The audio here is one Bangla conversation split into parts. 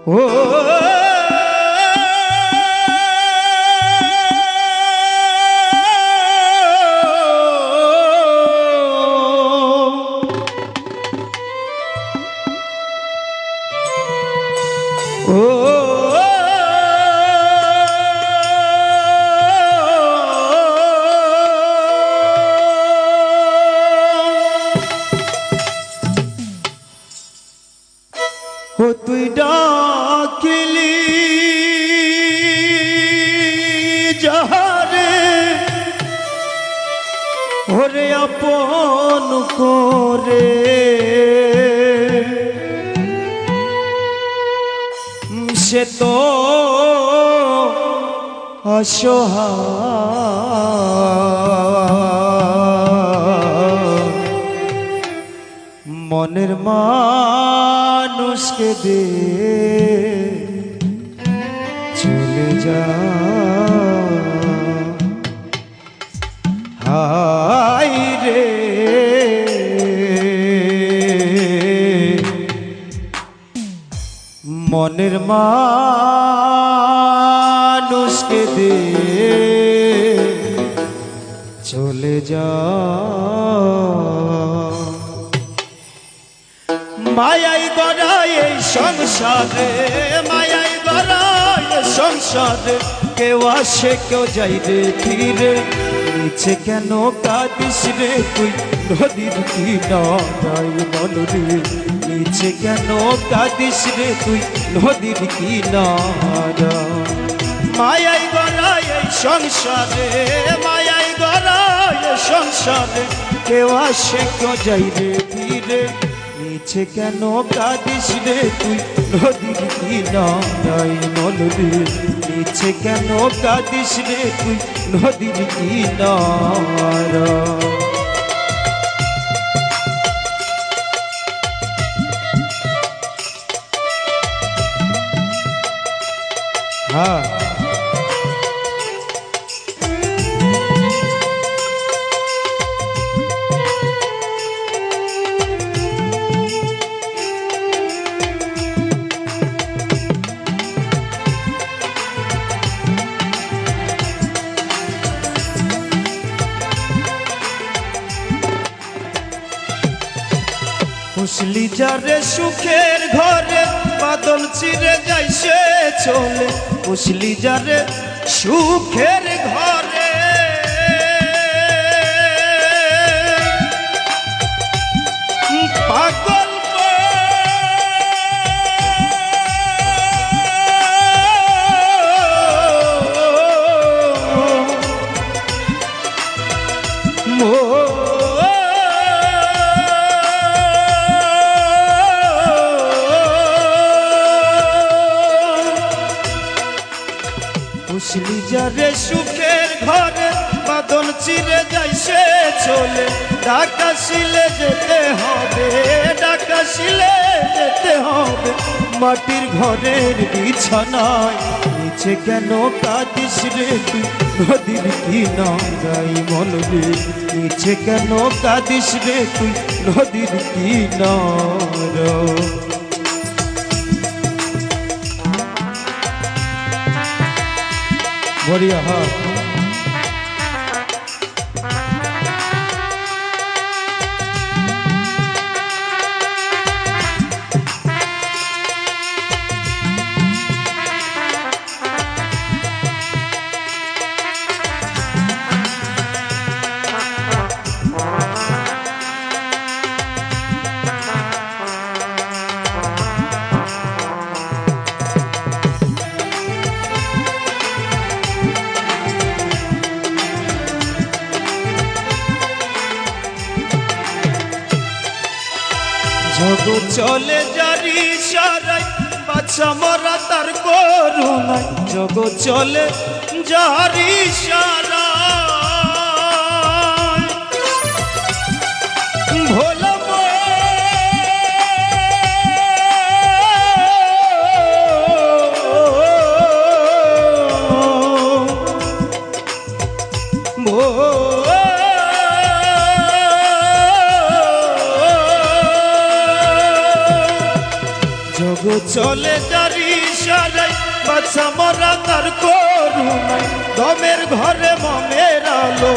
ও ও তুই ডাকিলি যাহারে ওরে আপন করে সে তো অসহায় মনের মানুষকে দে চলে যা হাই রে মনের মানুষকে দে চলে যা মায়াই গড়ায় এই সংসারে মায়াই গড়ায় সংসারে কেউ আসে কেউ যাই রে ফিরে নিচে কেন কাঁদিস রে তুই নদীর কিনারায় মন রে নিচে কেন কাঁদিস রে তুই নদীর কিনারা মায়াই গড়ায় এই সংসারে মায়াই গড়ায় সংসারে কেউ আসে কেউ যাই রে ফিরে নিচে কেন কাঁদিস রে তুই নদীর কিনারায় মন রে নিচে কেন কাঁদিস রে তুই নদীর কিনারা হ্যাঁ পুষলি যারে সুখের ঘরে বাদল চিরে যাইছে চলে পুষলি যারে সুখের ঘরে পাগল পুষলি যারে সুখের ঘরে বাদল চিরে যাইছে চলে ডাকাশিলে যেতে হবে ডাকাশিলে যেতে হবে মাটির ঘরের বিছানায় নিচে কেন কাঁদিস রে তুই নদীর কিনারায় মন রে নিচে কেন কাঁদিস রে তুই নদীর কিনারা बढ़िया हाँ জগৎ চলে জারি সারাই বাচ্চা মরা তার করুণায় জগৎ চলে জারি সারাই ভোলা জগৎ চলে জারি ইশারায় বাচ্চা মরা তার করুণায় দমের ঘরে মমের আলো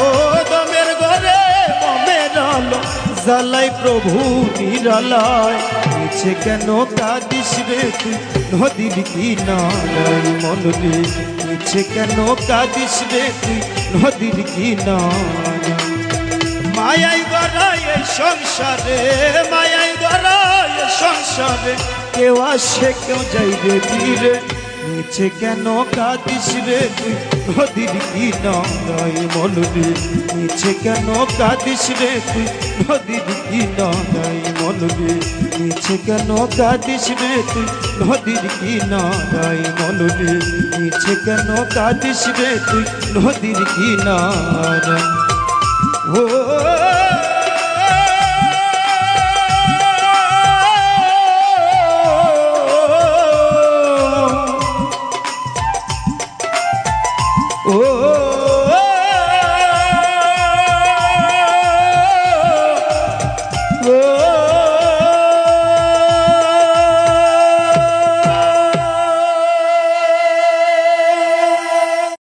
দমের ঘরে মমের আলো জ্বালাই প্রভু নিরালায় নিচে কেন কাঁদিস রে তুই নদীর কিনারায় মনরে নিচে কেন কাঁদিস রে তুই নদীর কিনারায় মায়াই গড়ায় এই সংসারে মায়াই গড়ায় এই সংসারে কেউ আসে কেউ যাই রে বীরে নিচে কেন কাঁদিস রে তুই নদীর কিনারায় মনরে নিচে কেন কাঁদিস রে তুই নদীর কিনারায় মনরে নিচে কেন কাঁদিস রে তুই নদীর কিনারায় মনরে নিচে কেন কাঁদিস রে তুই নদীর কিনারায় ও ও